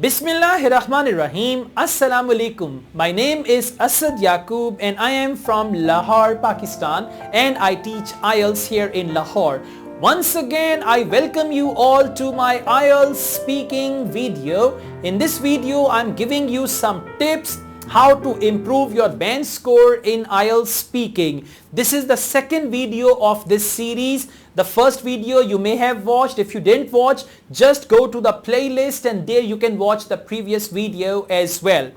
Bismillahirrahmanirrahim. Assalamu alaikum. My name is Asad Yaqub and I am from Lahore, Pakistan, and I teach IELTS here in Lahore. Once again, I welcome you all to my IELTS speaking video. In this video, I'm giving you some tips how to improve your band score in IELTS speaking. This is the second video of this series. The first video you may have watched. If you didn't watch, just go to the playlist and there you can watch the previous video as well.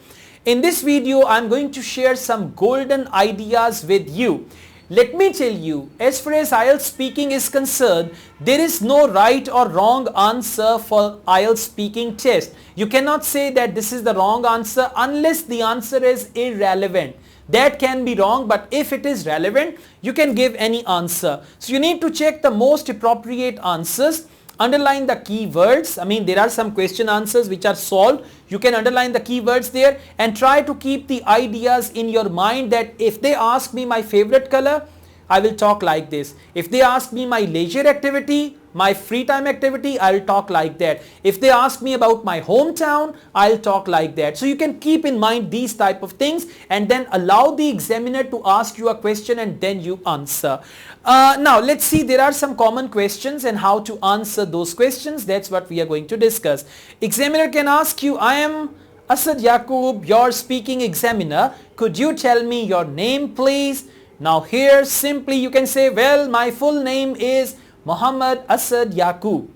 In this video, I'm going to share some golden ideas with you. Let me tell you, as far as IELTS speaking is concerned, there is no right or wrong answer for IELTS speaking test. You cannot say that this is the wrong answer unless the answer is irrelevant. That can be wrong, but if it is relevant, you can give any answer. So you need to check the most appropriate answers. Underline the keywords. I mean, there are some question answers which are solved. You can underline the keywords there and try to keep the ideas in your mind that if they ask me my favorite color, I will talk like this. If they ask me my leisure activity, my free time activity, I'll talk like that. If they ask me about my hometown, I'll talk like that. So you can keep in mind these type of things and then allow the examiner to ask you a question and then you answer. Now let's see, there are some common questions and how to answer those questions. That's what we are going to discuss. Examiner can ask you, I am Asad Yaqub, your speaking examiner. Could you tell me your name please? Now here simply you can say, well, my full name is Muhammad Asad Yaqub.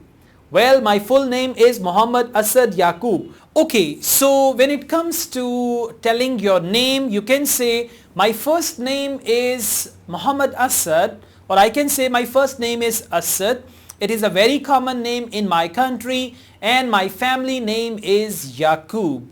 Well, my full name is Muhammad Asad Yaqub. Okay, so when it comes to telling your name, you can say my first name is Muhammad Asad, or I can say my first name is Asad. It is a very common name in my country and my family name is Yaqub.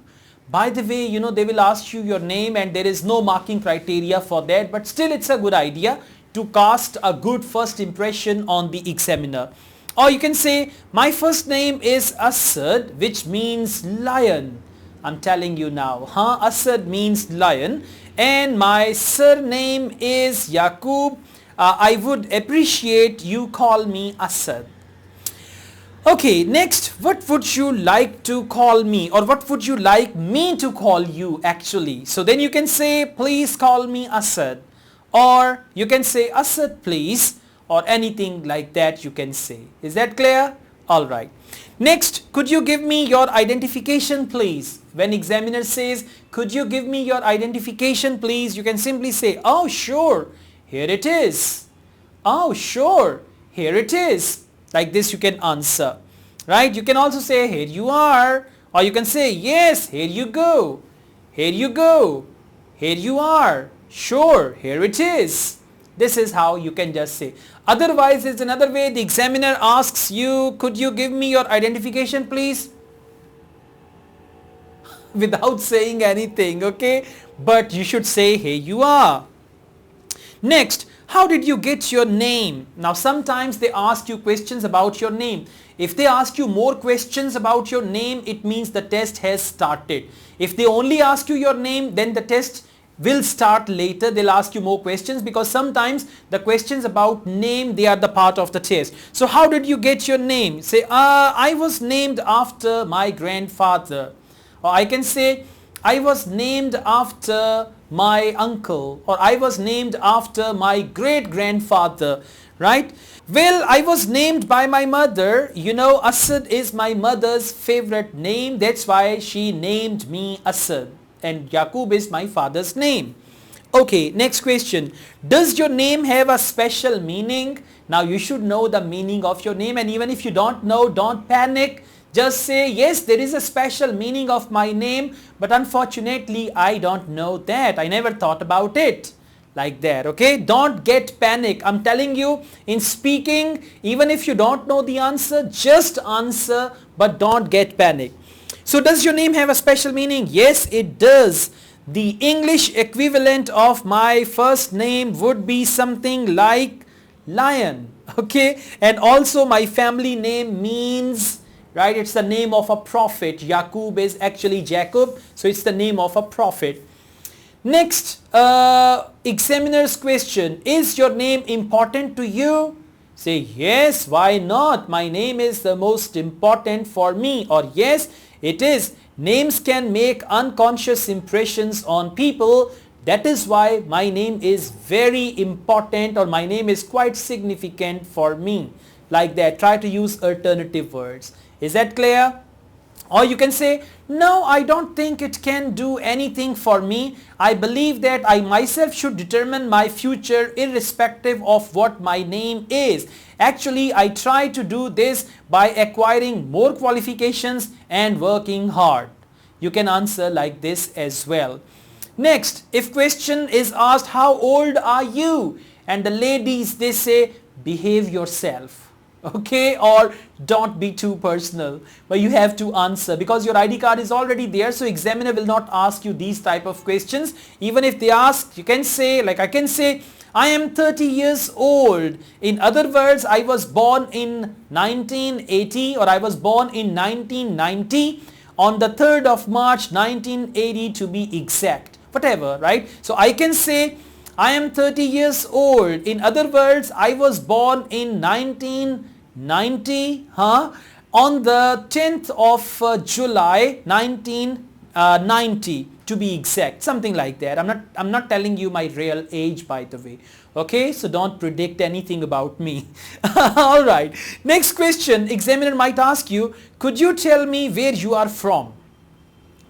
By the way, you know, they will ask you your name and there is no marking criteria for that, but still it's a good idea to cast a good first impression on the examiner. Or you can say, my first name is Asad, which means lion. I'm telling you now, Asad means lion. And my surname is Yaqub. I would appreciate you call me Asad. Okay, next, what would you like to call me, or what would you like me to call you actually? So then you can say, please call me Asad, or you can say Asad please, or anything like that you can say. Is that clear? Alright. Next, could you give me your identification please? When examiner says, could you give me your identification please? You can simply say, oh sure, here it is. Oh sure, here it is. Like this you can answer, right? You can also say, here you are, or you can say, yes, here you go, here you go, here you are, sure, here it is. This is how you can just say. Otherwise, it's another way. The examiner asks you, could you give me your identification please? Without saying anything, okay? But you should say, here you are. Next, how did you get your name? Now sometimes they ask you questions about your name. If they ask you more questions about your name, it means the test has started. If they only ask you your name, then the test will start later. They'll ask you more questions because sometimes the questions about name, they are the part of the test. So how did you get your name? Say, I was named after my grandfather. Or I can say, I was named after my uncle, or I was named after my great-grandfather, right? Well, I was named by my mother. You know, Asad is my mother's favorite name. That's why she named me Asad. And Yaqub is my father's name. Okay, next question. Does your name have a special meaning? Now you should know the meaning of your name, and even if you don't know, don't panic. Just say, yes, there is a special meaning of my name, but unfortunately, I don't know that. I never thought about it. Like that, okay? Don't get panic. I'm telling you, in speaking, even if you don't know the answer, just answer, but don't get panic. So does your name have a special meaning? Yes, it does. The English equivalent of my first name would be something like lion, okay? And also my family name means, right, it's the name of a prophet. Yaqub is actually Jacob, so it's the name of a prophet. Next, examiner's question. Is your name important to you? Say, yes, why not? My name is the most important for me. Or yes, it is. Names can make unconscious impressions on people. That is why my name is very important, or my name is quite significant for me. Like that, try to use alternative words. Is that clear? Or you can say, no, I don't think it can do anything for me. I believe that I myself should determine my future irrespective of what my name is. Actually, I try to do this by acquiring more qualifications and working hard. You can answer like this as well. Next, if question is asked, how old are you? And the ladies, they say, behave yourself. Okay, or don't be too personal, but you have to answer because your ID card is already there, so examiner will not ask you these type of questions. Even if they ask, you can say, like I can say, I am 30 years old. In other words, I was born in 1980, or I was born in 1990 on the 3rd of March 1980 to be exact, whatever, right? So I can say I am 30 years old. In other words, I was born in 1990 on the 10th of July 1990 to be exact, something like that. I'm not telling you my real age, by the way. Okay, so don't predict anything about me. All right. Next question, examiner might ask you, could you tell me where you are from?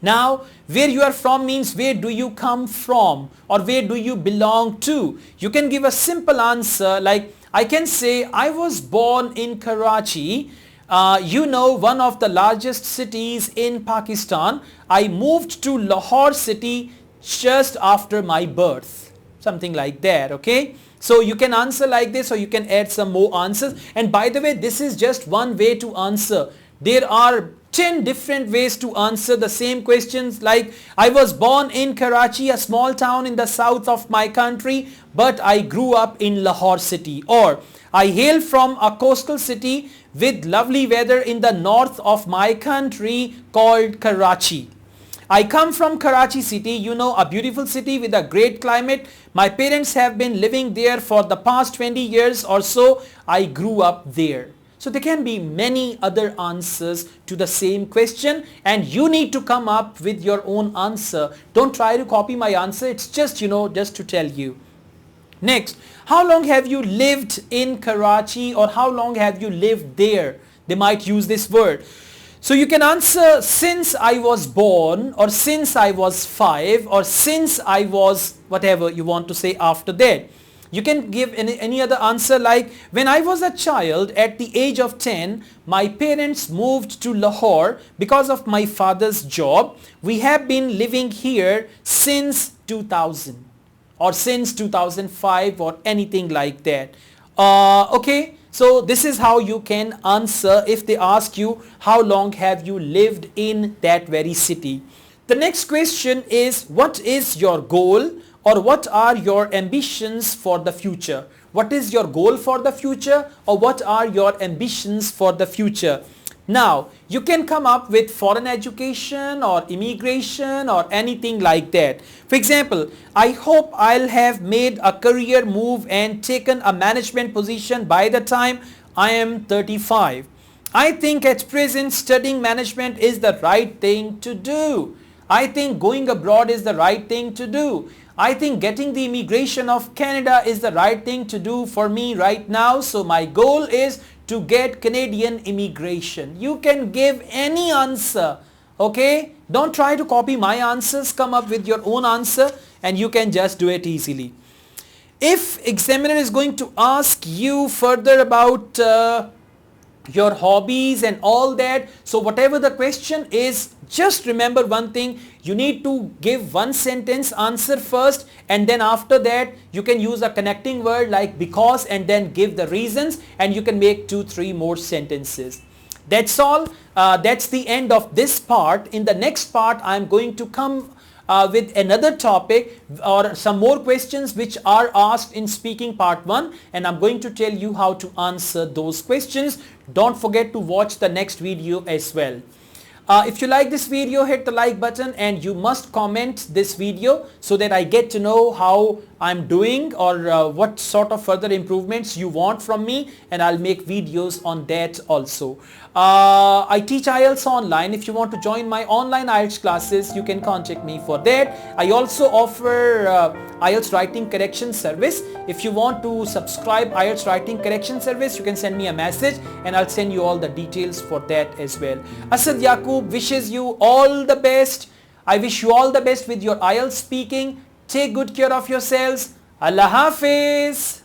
Now, where you are from means where do you come from, or where do you belong to? You can give a simple answer like I can say I was born in Karachi, one of the largest cities in Pakistan. I moved to Lahore city just after my birth. Something like that, okay? So you can answer like this, or you can add some more answers. And by the way, this is just one way to answer. There are 10 different ways to answer the same questions, like I was born in Karachi, a small town in the south of my country, but I grew up in Lahore city. Or I hail from a coastal city with lovely weather in the north of my country called Karachi. I come from Karachi city, a beautiful city with a great climate. My parents have been living there for the past 20 years or so. I grew up there. So there can be many other answers to the same question, and you need to come up with your own answer. Don't try to copy my answer. It's just, just to tell you. Next, how long have you lived in Karachi, or how long have you lived there? They might use this word. So you can answer since I was born, or since I was 5, or since I was whatever you want to say after that. You can give any other answer like, when I was a child at the age of 10, my parents moved to Lahore because of my father's job. We have been living here since 2000 or since 2005 or anything like that. Okay, so this is how you can answer if they ask you how long have you lived in that very city. The next question is, what is your goal? Or what are your ambitions for the future? What is your goal for the future, or what are your ambitions for the future? Now, you can come up with foreign education or immigration or anything like that. For example, I hope I'll have made a career move and taken a management position by the time I am 35. I think at present studying management is the right thing to do. I think going abroad is the right thing to do. I think getting the immigration of Canada is the right thing to do for me right now. So my goal is to get Canadian immigration. You can give any answer, okay? Don't try to copy my answers. Come up with your own answer and you can just do it easily. If examiner is going to ask you further about your hobbies and all that, so whatever the question is, just remember one thing, you need to give one sentence answer first, and then after that you can use a connecting word like because, and then give the reasons, and you can make 2-3 more sentences. That's all. That's the end of this part. In the next part I am going to come with another topic or some more questions which are asked in speaking part 1, and I'm going to tell you how to answer those questions. Don't forget to watch the next video as well. If you like this video, hit the like button, and you must comment this video so that I get to know how I'm doing, or what sort of further improvements you want from me, and I'll make videos on that also. I teach IELTS online. If you want to join my online IELTS classes, you can contact me for that. I also offer IELTS writing correction service. If you want to subscribe IELTS writing correction service, you can send me a message and I'll send you all the details for that as well. Asad Yaqub wishes you all the best. I wish you all the best with your IELTS speaking. Take good care of yourselves. Allah Hafiz.